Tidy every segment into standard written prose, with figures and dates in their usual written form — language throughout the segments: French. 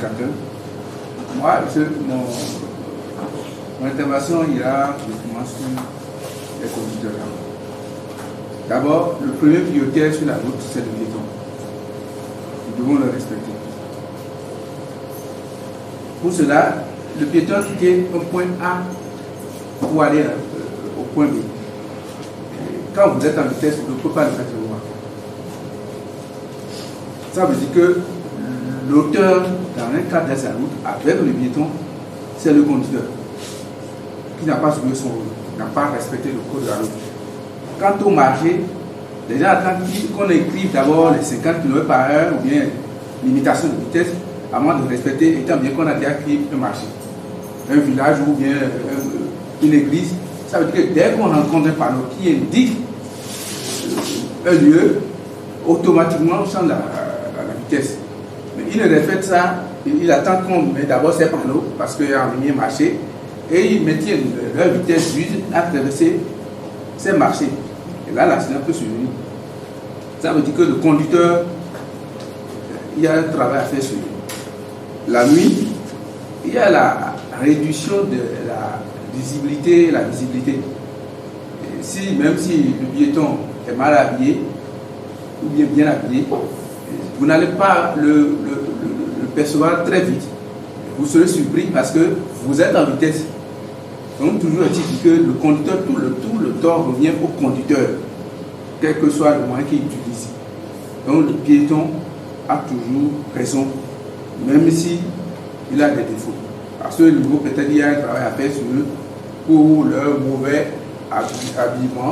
indicateur. Moi, mon intervention ira justement sur les conducteurs. D'abord, le premier prioritaire sur la route, c'est le piéton. Nous devons le respecter. Pour cela, le piéton quitte un point A pour aller au point B. Quand vous êtes en vitesse, vous ne pouvez pas le faire voir. Ça veut dire que l'auteur, dans un cadre de sa route, avec le piéton, c'est le conducteur qui n'a pas joué son rôle, n'a pas respecté le code de la route. Quant au marché, les gens attendent qu'on écrive d'abord les 50 km/h ou bien limitation de vitesse avant de respecter, étant bien qu'on a déjà écrit un marché, un village ou bien une église. Ça veut dire que dès qu'on rencontre un panneau qui indique un lieu, automatiquement on change la vitesse. Mais il ne respecte ça, il attend qu'on mette d'abord ces panneaux parce qu'il y a un mini marché et ils maintiennent leur vitesse juste à traverser ces marchés. Et là, l'accident peut survenir. Ça veut dire que le conducteur, il y a un travail à faire sur lui. La nuit, il y a la réduction de la visibilité et la visibilité. Et même si le piéton est mal habillé ou bien habillé, vous n'allez pas le percevoir très vite. Vous serez surpris parce que vous êtes en vitesse. Donc toujours est-il que le conducteur, tout le tort revient au conducteur, quel que soit le moyen qu'il utilise. Donc le piéton a toujours raison, même si il a des défauts. À ce niveau, peut-être il y a un travail à faire sur eux pour leur mauvais habillement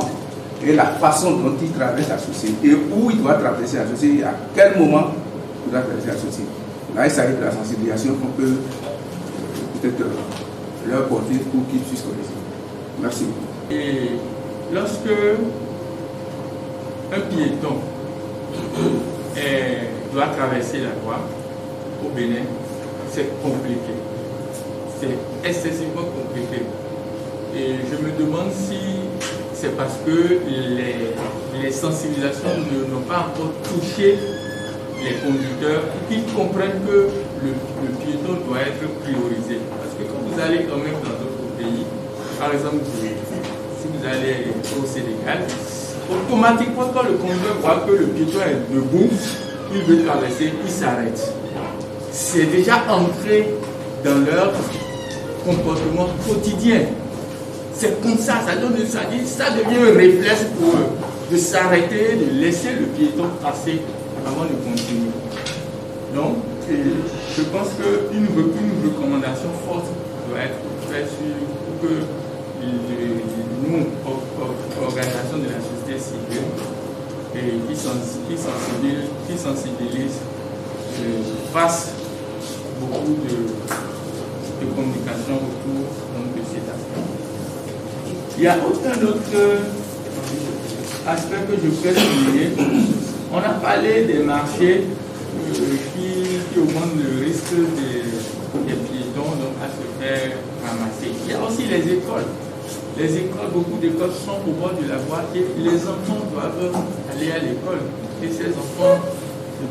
et la façon dont ils traversent la chaussée et où ils doivent traverser la chaussée et à quel moment ils doivent traverser la chaussée. Là, il s'agit de la sensibilisation qu'on peut peut-être leur porter pour qu'ils puissent connaître. Merci beaucoup. Et lorsque un piéton doit traverser la voie au Bénin, c'est compliqué. C'est excessivement compliqué. Et je me demande si c'est parce que les sensibilisations n'ont pas encore touché les conducteurs pour qu'ils comprennent que le piéton doit être priorisé. Parce que quand vous allez quand même dans d'autres pays, par exemple, si vous allez au Sénégal, automatiquement quand le conducteur voit que le piéton est debout, il veut traverser, il s'arrête. C'est déjà ancré dans leur comportement quotidien. C'est comme ça, ça devient un réflexe pour eux de s'arrêter, de laisser le piéton passer avant de continuer. Donc, je pense qu'une recommandation forte doit être faite pour que nous, organisations de la société civile, qui sensibilisent, fassent beaucoup de communication autour de cet aspect. Il y a aucun autre aspect que je peux souligner. On a parlé des marchés qui augmentent le risque des piétons donc à se faire ramasser. Il y a aussi les écoles. Les écoles, beaucoup d'écoles sont au bord de la voie et les enfants doivent aller à l'école. Et ces enfants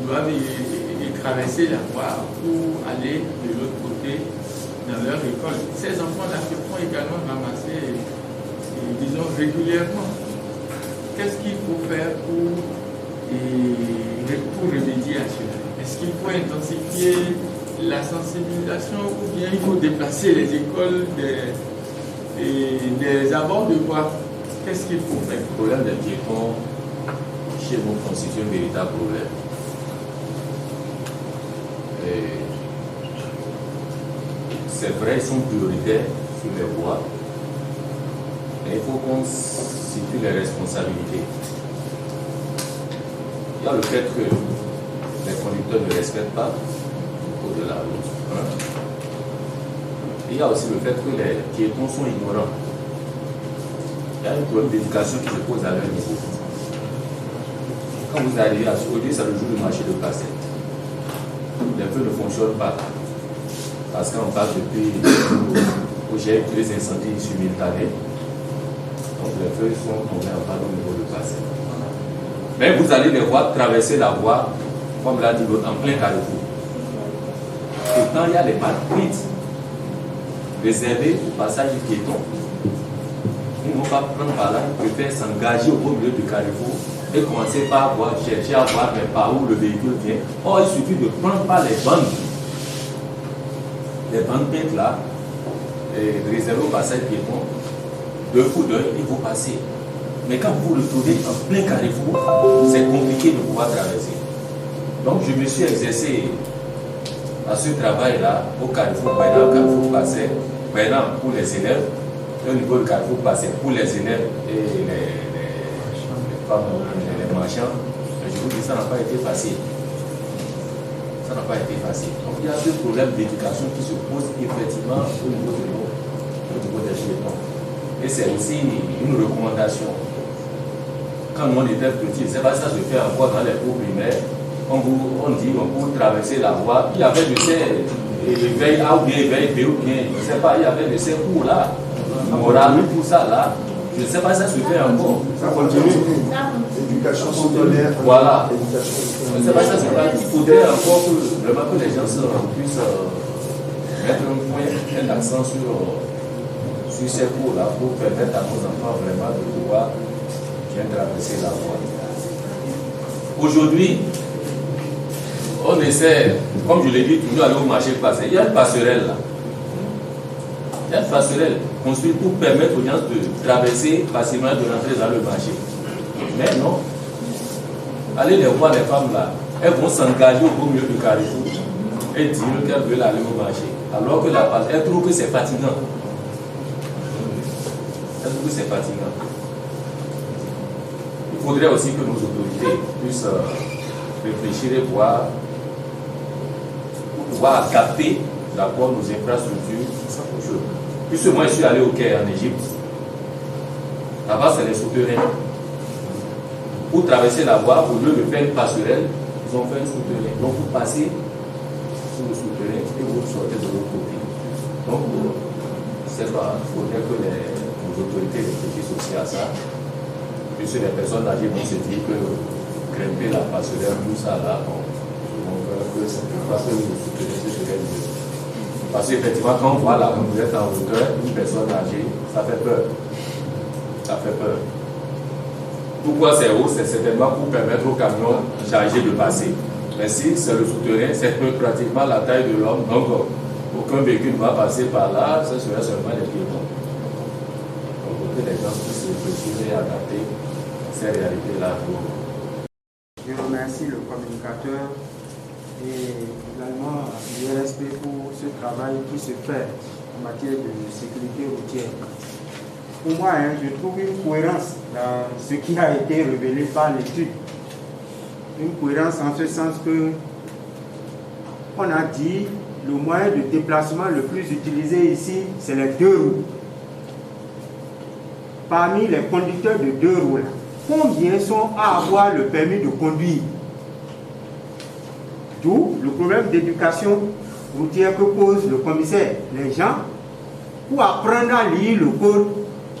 doivent traverser la voie pour aller de l'autre côté dans leur école. Ces enfants-là se font également ramasser, disons, régulièrement. Qu'est-ce qu'il faut faire pour remédier à cela? Est-ce qu'il faut intensifier la sensibilisation ou bien il faut déplacer les écoles des abords de voie? Qu'est-ce qu'il faut faire? Le problème des piétons chez nous constitue un véritable problème. C'est vrai, ils sont prioritaires sur les voies, mais il faut qu'on situe les responsabilités. Il y a le fait que les conducteurs ne respectent pas le code de la route. Il y a aussi le fait que les piétons sont ignorants. Il y a un problème d'éducation qui se pose à leur niveau. Quand vous arrivez à Soudé, c'est le jour du marché de Placette. Les feux ne fonctionnent pas. Parce qu'on passe depuis où j'ai eu les incendies simultanés. Donc les feux sont tombés en panne au niveau de Placette. Mais vous allez les voir traverser la voie, comme l'a dit l'autre, en plein carrefour. Pourtant, il y a les marques réservées au passage piéton. Ils ne vont pas prendre par là, ils préfèrent s'engager au beau milieu du carrefour et commencer par chercher à voir mais par où le véhicule vient. Or, il suffit de prendre par les bandes peintes là, réservées au passage piéton, de coup d'œil, il faut passer. Mais quand vous le trouvez en plein carrefour, c'est compliqué de pouvoir traverser. Donc, je me suis exercé à ce travail-là au carrefour, maintenant, au carrefour passé, maintenant pour les élèves, au niveau du carrefour passé pour les élèves et les marchands. Je vous dis, ça n'a pas été facile. Ça n'a pas été facile. Donc, il y a ce problème d'éducation qui se pose effectivement au niveau des piétons. Et c'est aussi une recommandation. Quand on était petit, c'est pas ça se fait encore dans les cours primaires. On dit pour traverser la voie, il y avait de ces éveils A ou bien éveil B ou bien, je ne sais pas, il y avait de ces cours là, moral, tout ça là. Je ne sais pas si ça se fait encore. Ça continue. Éducation citoyenne. Voilà. Je ne sais pas si ça se fait. Il faudrait encore vraiment que les gens puissent mettre un accent sur ces cours-là pour permettre à nos enfants vraiment de pouvoir bien traverser la voie. Aujourd'hui, on essaie, comme je l'ai dit, toujours aller au marché passé. Il y a une passerelle là. Il y a une passerelle construite pour permettre aux gens de traverser facilement, de rentrer dans le marché. Mais non. Allez les voir, les femmes là, elles vont s'engager au beau milieu du carrefour et dire qu'elles veulent aller au marché. Alors que la passerelle, elles trouvent que c'est fatigant. Elles trouvent que c'est fatigant. Il faudrait aussi que nos autorités puissent réfléchir et voir pour pouvoir adapter d'abord nos infrastructures. Puisque moi je suis allé au Caire en Égypte. Là-bas c'est les souterrains. Pour traverser la voie, au lieu de faire une passerelle, ils ont fait un souterrain. Donc vous passez sur le souterrain et vous sortez de l'autre côté. Donc c'est pas, il faudrait que nos autorités réfléchissent aussi à ça. Puisque les personnes âgées vont se dire que grimper la passerelle, tout ça là, bon, que c'est parce que le souterrain serait mieux. Parce qu'effectivement, quand on voit là, quand vous êtes en hauteur, une personne âgée, ça fait peur. Ça fait peur. Pourquoi c'est haut? C'est certainement pour permettre aux camions chargés de passer. Mais si c'est le souterrain, c'est pratiquement la taille de l'homme, donc aucun véhicule ne va passer par là, ce serait seulement les piétons. Donc, que les gens puissent réfléchir et adapter ces réalités-là. Je remercie le communicateur et également l'IRSP pour ce travail qui se fait en matière de sécurité routière. Pour moi, je trouve une cohérence dans ce qui a été révélé par l'étude. Une cohérence en ce sens que on a dit le moyen de déplacement le plus utilisé ici, c'est les deux roues. Parmi les conducteurs de deux roues, combien sont à avoir le permis de conduire? D'où le problème d'éducation routière que pose le commissaire. Les gens, pour apprendre à lire le code,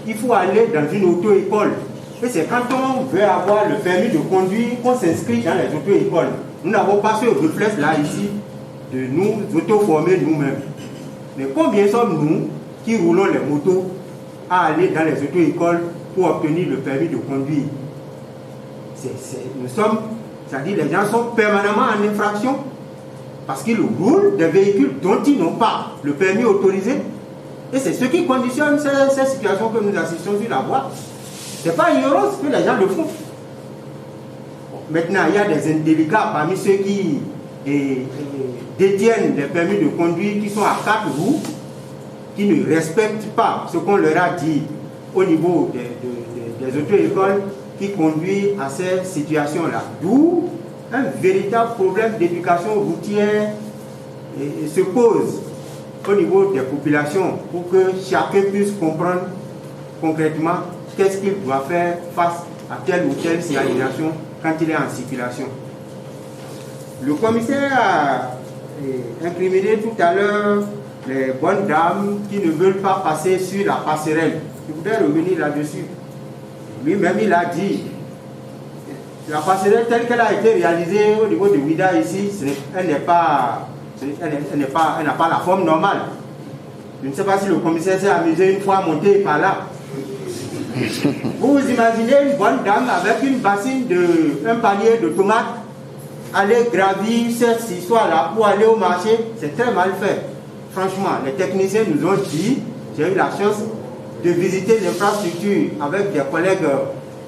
il faut aller dans une auto-école. Et c'est quand on veut avoir le permis de conduire qu'on s'inscrit dans les auto-écoles. Nous n'avons pas ce réflexe-là ici de nous auto-former nous-mêmes. Mais combien sommes-nous qui roulons les motos à aller dans les auto-écoles pour obtenir le permis de conduire? Nous sommes, c'est-à-dire les gens sont permanemment en infraction parce qu'ils roulent des véhicules dont ils n'ont pas le permis autorisé. Et c'est ce qui conditionne ces situations que nous assistons sur la voie. Ce n'est pas ignorance que les gens le font. Maintenant, il y a des indélicats parmi ceux qui détiennent des permis de conduire qui sont à 4 roues, qui ne respectent pas ce qu'on leur a dit au niveau des auto-écoles, qui conduit à ces situations-là. D'où un véritable problème d'éducation routière se pose au niveau des populations pour que chacun puisse comprendre concrètement qu'est-ce qu'il doit faire face à telle ou telle signalisation quand il est en circulation. Le commissaire a incriminé tout à l'heure les bonnes dames qui ne veulent pas passer sur la passerelle. Je voudrais revenir là-dessus. Lui-même, il a dit la passerelle telle qu'elle a été réalisée au niveau de Ouida ici, elle n'est pas elle n'a pas la forme normale. Je ne sais pas si le commissaire s'est amusé une fois à monter par là. Vous vous imaginez une bonne dame avec une bassine un panier de tomates, aller gravir cette histoire-là pour aller au marché, c'est très mal fait. Franchement, les techniciens nous ont dit, j'ai eu la chance de visiter l'infrastructure avec des collègues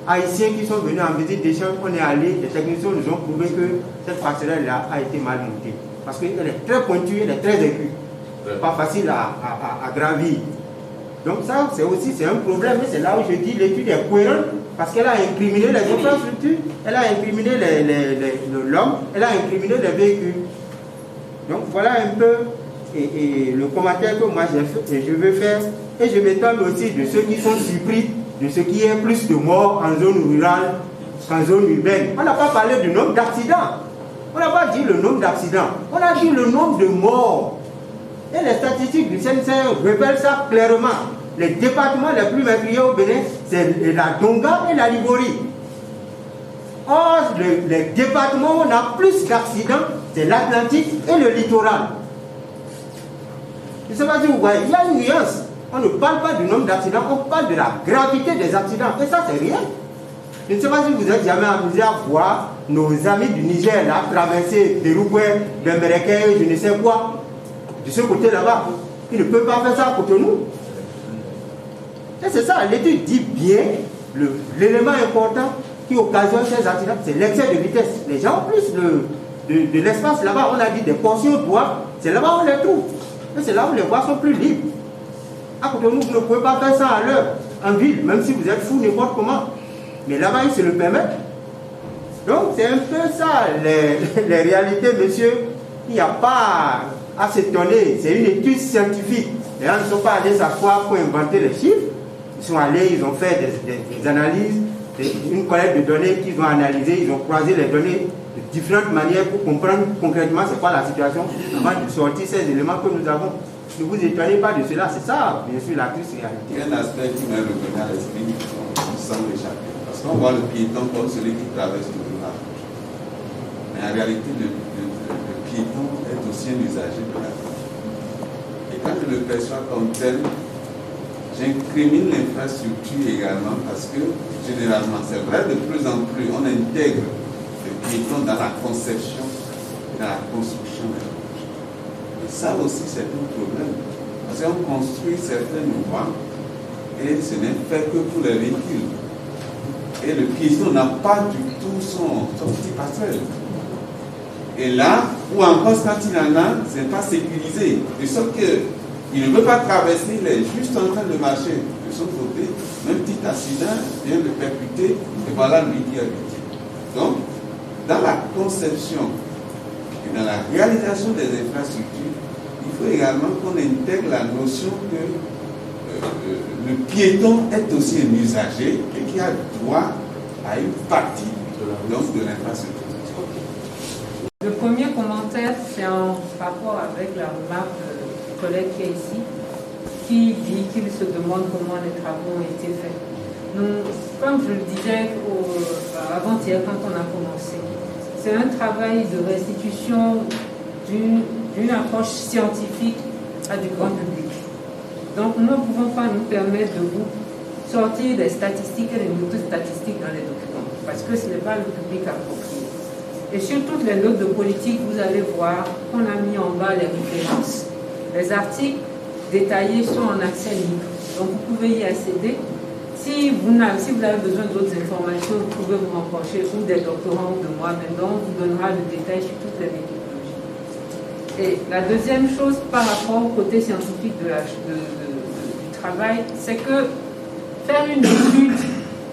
haïtiens qui sont venus en visite d'échange. On est allé, les techniciens nous ont prouvé que cette passerelle-là a été mal montée. Parce qu'elle est très pointue, elle est très aiguë. Pas facile à gravir. Donc ça, c'est un problème. Et c'est là où je dis l'étude est cohérente parce qu'elle a incriminé les infrastructures, elle a incriminé l'homme, elle a incriminé les véhicules. Donc voilà un peu et le commentaire que moi j'ai fait et je veux faire. Et je m'étonne aussi de ceux qui sont surpris de ce qui est plus de morts en zone rurale qu'en zone urbaine. On n'a pas parlé du nombre d'accidents. On n'a pas dit le nombre d'accidents. On a dit le nombre de morts. Et les statistiques du CNCR révèlent ça clairement. Les départements les plus meurtriers au Bénin, c'est la Donga et la Liborie. Or, les départements où on a plus d'accidents, c'est l'Atlantique et le littoral. Je ne sais pas si vous voyez, il y a une nuance. On ne parle pas du nombre d'accidents, on parle de la gravité des accidents. Et ça, c'est rien. Je ne sais pas si vous êtes jamais amusé à voir nos amis du Niger là, traverser des Rouquets, des Mérékais, je ne sais quoi, de ce côté là-bas. Ils ne peuvent pas faire ça à côté de nous. Et c'est ça, l'étude dit bien, l'élément important qui occasionne ces accidents, c'est l'excès de vitesse. Les gens ont plus de l'espace là-bas, on a dit des portions de bois, c'est là-bas où on les trouve. Et c'est là où les voies sont plus libres. À côté de nous, vous ne pouvez pas faire ça à l'heure, en ville, même si vous êtes fou n'importe comment. Mais là-bas, ils se le permettent. Donc, c'est un peu ça, les réalités, monsieur. Il n'y a pas à s'étonner. C'est une étude scientifique. Les gens ne sont pas allés s'asseoir pour inventer les chiffres. Ils sont allés, ils ont fait des analyses, une collecte de données qu'ils ont analysées, ils ont croisé les données de différentes manières pour comprendre concrètement c'est quoi la situation avant de sortir ces éléments que nous avons. Ne vous étonnez pas de cela, c'est ça, bien sûr, la triste réalité. Il y a un aspect qui m'est revenu à l'esprit sans l'échapper. Parce qu'on voit le piéton comme celui qui traverse le rivage. Mais en réalité, le piéton est aussi un usager de la vie. Et quand je le perçois comme tel, j'incrimine l'infrastructure également parce que, généralement, c'est vrai, de plus en plus, on intègre le piéton dans la conception et dans la construction. Et ça aussi, c'est un problème. Parce qu'on construit certaines voies et ce n'est fait que pour les véhicules. Et le piéton n'a pas du tout son petit passerelle. Et là, ou encore quand il en a, ce n'est pas sécurisé. De sorte qu'il ne peut pas traverser, il est juste en train de marcher de son côté. Un petit accident vient le percuter, et voilà lui qui a victime. Donc, dans la conception et dans la réalisation des infrastructures, il faut également qu'on intègre la notion que le piéton est aussi un usager et qui a droit à une partie de l'infrastructure. Le premier commentaire, c'est en rapport avec la remarque du collègue qui est ici, qui dit qu'il se demande comment les travaux ont été faits. Nous, comme je le disais avant-hier quand on a commencé, c'est un travail de restitution d'une approche scientifique à du grand public. Donc nous ne pouvons pas nous permettre de vous sortir des statistiques et des notes statistiques dans les documents, parce que ce n'est pas le public approprié. Et sur toutes les notes de politique, vous allez voir qu'on a mis en bas les références. Les articles détaillés sont en accès libre, donc vous pouvez y accéder. Si vous avez besoin d'autres informations, vous pouvez vous rapprocher ou des doctorants ou de moi-même, donc on vous donnera le détail sur toutes les méthodologies. Et la deuxième chose par rapport au côté scientifique du travail, c'est que faire une étude,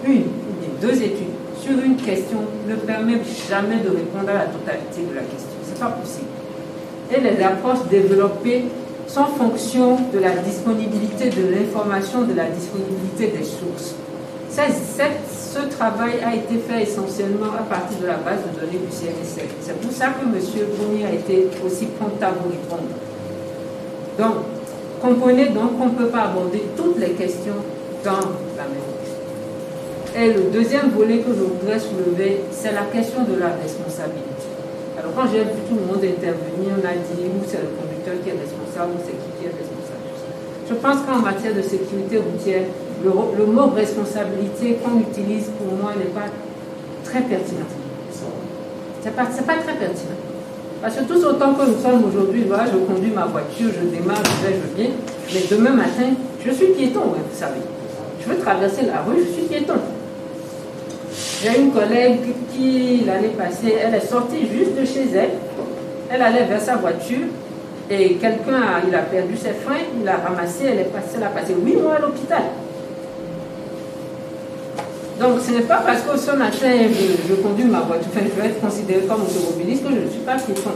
une ou bien deux études sur une question ne permet jamais de répondre à la totalité de la question. Ce n'est pas possible. Et les approches développées sont en fonction de la disponibilité de l'information, de la disponibilité des sources. Ce travail a été fait essentiellement à partir de la base de données du CNSL. C'est pour ça que M. Bouni a été aussi prompt à vous répondre. Donc, comprenez donc qu'on ne peut pas aborder toutes les questions dans la même question. Et le deuxième volet que je voudrais soulever, c'est la question de la responsabilité. Alors quand j'ai vu tout le monde intervenir, on a dit ou c'est le conducteur qui est responsable, ou c'est qui est responsable. Je pense qu'en matière de sécurité routière, le mot responsabilité qu'on utilise pour moi n'est pas très pertinent. C'est pas très pertinent. Parce que tout autant que nous sommes aujourd'hui, voilà, je conduis ma voiture, je démarre, je vais, je viens, mais demain matin, je suis piéton, ouais, vous savez. Je veux traverser la rue, je suis piéton. J'ai une collègue qui, l'année passée, elle est sortie juste de chez elle. Elle allait vers sa voiture et quelqu'un, il a perdu ses freins, il a ramassé, elle a passé 8 mois à l'hôpital. Donc ce n'est pas parce que ce matin, je conduis ma voiture, enfin, je vais être considéré comme automobiliste que je ne suis pas piéton.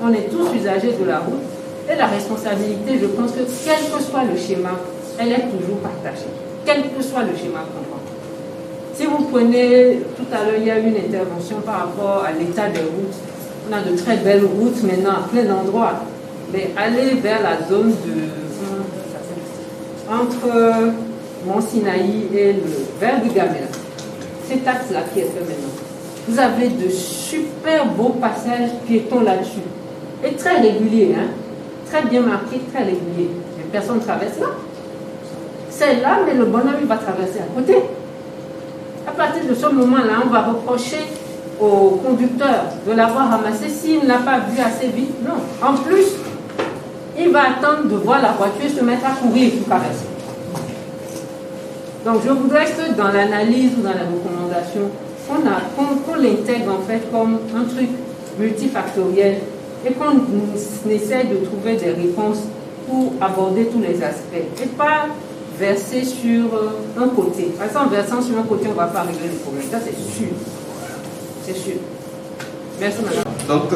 On est tous usagers de la route et la responsabilité, je pense que quel que soit le schéma, elle est toujours partagée. Quel que soit le schéma qu'on prend. Si vous prenez, tout à l'heure, il y a eu une intervention par rapport à l'état des routes. On a de très belles routes maintenant à plein d'endroits. Mais aller vers la zone entre Mont-Sinaï et vers du Gamela, cet axe-là qui est fait maintenant, vous avez de super beaux passages piétons là-dessus. Et très réguliers, hein? Très bien marqués, très réguliers. Les personnes traversent là. C'est là, mais le bonhomme il va traverser à côté. À partir de ce moment-là, on va reprocher au conducteur de l'avoir ramassé s'il n'a pas vu assez vite. Non. En plus, il va attendre de voir la voiture se mettre à courir pour traverser. Donc, je voudrais que dans l'analyse ou dans la recommandation, qu'on l'intègre en fait comme un truc multifactoriel et qu'on essaye de trouver des réponses pour aborder tous les aspects et pas verser sur un côté. Parce qu'en versant sur un côté, on ne va pas régler le problème. Ça, c'est sûr. C'est sûr. Merci, madame. Donc,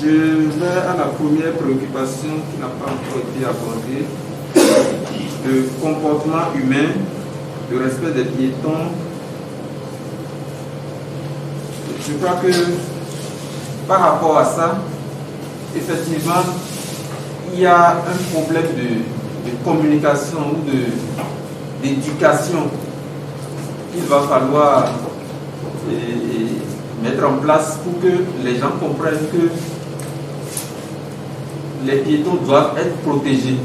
je vais à la première préoccupation qui n'a pas encore été abordée, le comportement humain, le respect des piétons. Je crois que par rapport à ça, effectivement, il y a un problème de communication ou d'éducation qu'il va falloir mettre en place pour que les gens comprennent que les piétons doivent être protégés.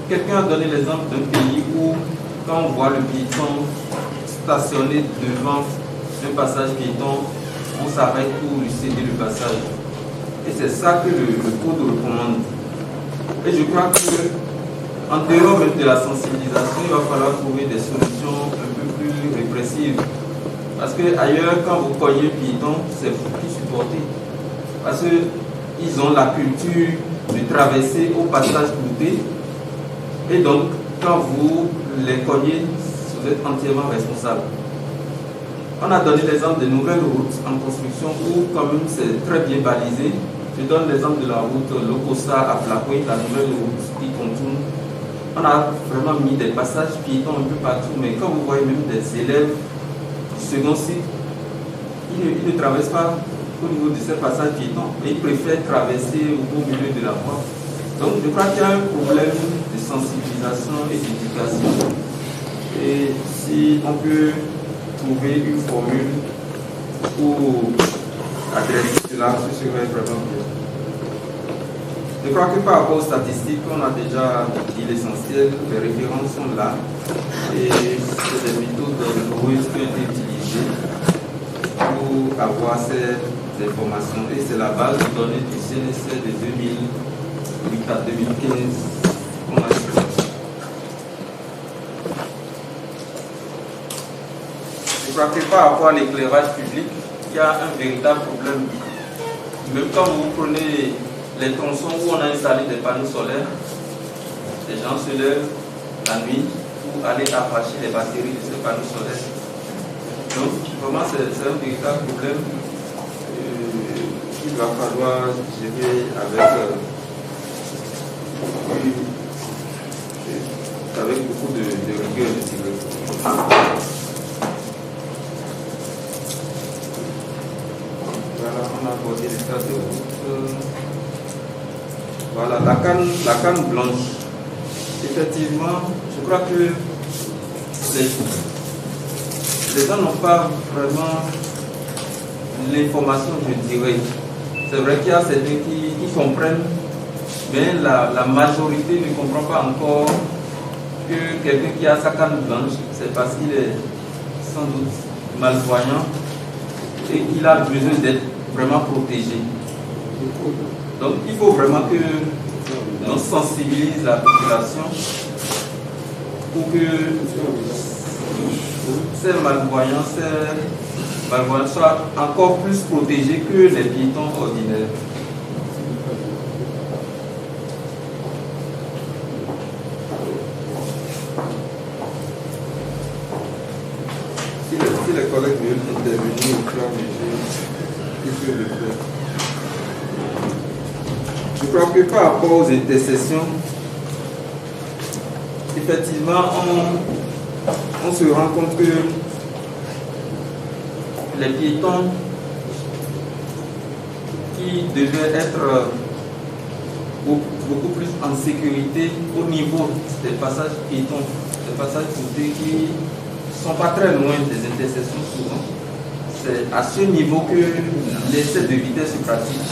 Quelqu'un a donné l'exemple d'un pays où, quand on voit le piéton stationné devant un passage piéton, on s'arrête pour lui céder le passage. Et c'est ça que le code recommande. Et je crois qu'en dehors même de la sensibilisation, il va falloir trouver des solutions un peu plus répressives. Parce que ailleurs, quand vous cognez piéton, c'est vous qui supportez. Parce qu'ils ont la culture de traverser au passage clouté. Et donc, quand vous les cognez, vous êtes entièrement responsable. On a donné l'exemple de nouvelles routes en construction où, quand même, c'est très bien balisé. Je donne l'exemple de la route Lokosa à Plakoui, la nouvelle route qui contourne. On a vraiment mis des passages piétons un peu partout, mais quand vous voyez même des élèves du second cycle, ils ne traversent pas au niveau de ces passages piétons, et ils préfèrent traverser au milieu de la voie. Donc je crois qu'il y a un problème de sensibilisation et d'éducation. Et si on peut trouver une formule pour adresser cela, ce serait vraiment bien. Je crois que par rapport aux statistiques, on a déjà dit l'essentiel, les références sont là, et c'est des méthodes nombreuses qui ont été utilisées pour avoir ces informations. Et c'est la base de données du CNSS de 2008 à 2015 qu'on a choisi. Je crois que par rapport à l'éclairage public, il y a un véritable problème. Même quand vous prenez les tronçons où on a installé des panneaux solaires, les gens se lèvent la nuit pour aller arracher les batteries de ces panneaux solaires. Donc, vraiment, c'est un véritable problème qu'il va falloir gérer avec beaucoup de rigueur et de sécurité. Voilà, on a abordé l'état de route. Voilà, la canne blanche. Effectivement, je crois que les gens n'ont pas vraiment l'information, je dirais. C'est vrai qu'il y a certains qui comprennent, mais la majorité ne comprend pas encore que quelqu'un qui a sa canne blanche, c'est parce qu'il est sans doute malvoyant et qu'il a besoin d'être vraiment protégé. Donc il faut vraiment que l'on sensibilise la population pour que ces malvoyants soient encore plus protégés que les piétons ordinaires. Si les collègues veulent intervenir au fur et à mesure, ils peuvent le faire. Je crois que par rapport aux intercessions, effectivement, on se rend compte que les piétons qui devaient être beaucoup plus en sécurité au niveau des passages piétons, des passages piétons qui ne sont pas très loin des intercessions souvent. C'est à ce niveau que l'excès de vitesse se pratique.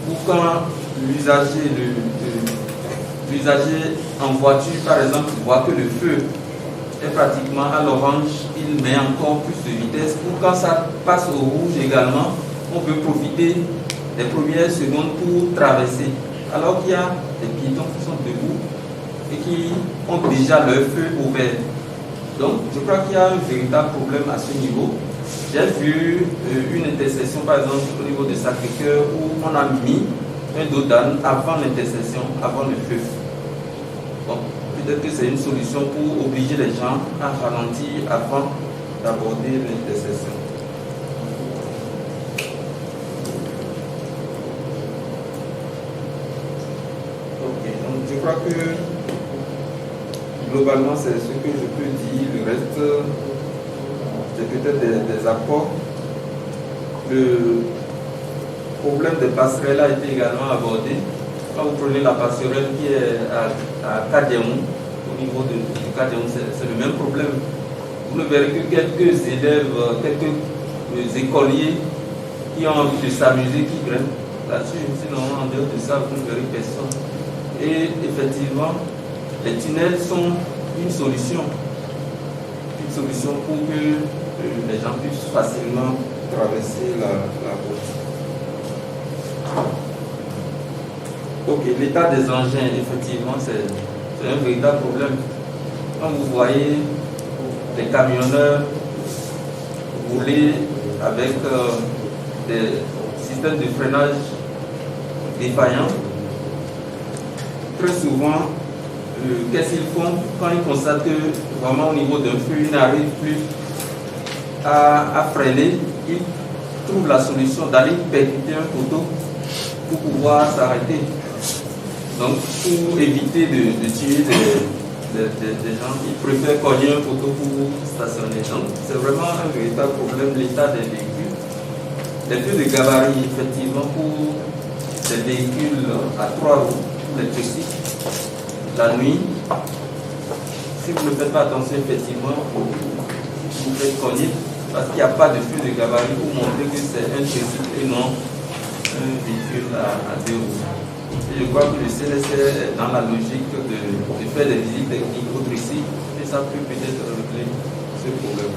Ou quand l'usager en voiture, par exemple, voit que le feu est pratiquement à l'orange, il met encore plus de vitesse. Ou quand ça passe au rouge également, on peut profiter des premières secondes pour traverser. Alors qu'il y a des piétons qui sont debout et qui ont déjà leur feu ouvert. Donc, je crois qu'il y a un véritable problème à ce niveau. J'ai vu une intercession, par exemple, au niveau de Sacré-Cœur, où on a mis un dos d'âne avant l'intercession, avant le feu. Bon, peut-être que c'est une solution pour obliger les gens à ralentir avant d'aborder l'intercession. Ok, donc je crois que globalement, c'est ce que je peux dire. Le reste, c'est peut-être des apports. Le problème des passerelles a été également abordé. Quand vous prenez la passerelle qui est à Kadéon, au niveau de Kadéon, c'est le même problème. Vous ne verrez que quelques élèves, quelques écoliers qui ont envie de s'amuser, qui grimpent là-dessus. Sinon, en dehors de ça, vous ne verrez personne. Et effectivement, les tunnels sont une solution pour que les gens puissent facilement traverser la route. Ok, l'état des engins, effectivement, c'est un véritable problème. Quand vous voyez les camionneurs rouler avec des systèmes de freinage défaillants, très souvent, qu'est-ce qu'ils font quand ils constatent que vraiment au niveau d'un feu, ils n'arrivent plus à freiner, ils trouvent la solution d'aller percuter un poteau pour pouvoir s'arrêter. Donc, pour éviter de tuer des gens, ils préfèrent cogner un poteau pour stationner. Donc, c'est vraiment un véritable problème, l'état des véhicules. Les feux de gabarit, effectivement, pour des véhicules à 3 roues, pour les tricycles, la nuit, si vous ne faites pas attention, effectivement, vous faites cogner parce qu'il n'y a pas de feu de gabarit pour montrer que c'est un tricycle et non un véhicule à 2 roues. Et je crois que le CNSR est dans la logique de faire des visites techniques au tricycle et ça peut peut-être régler ce problème.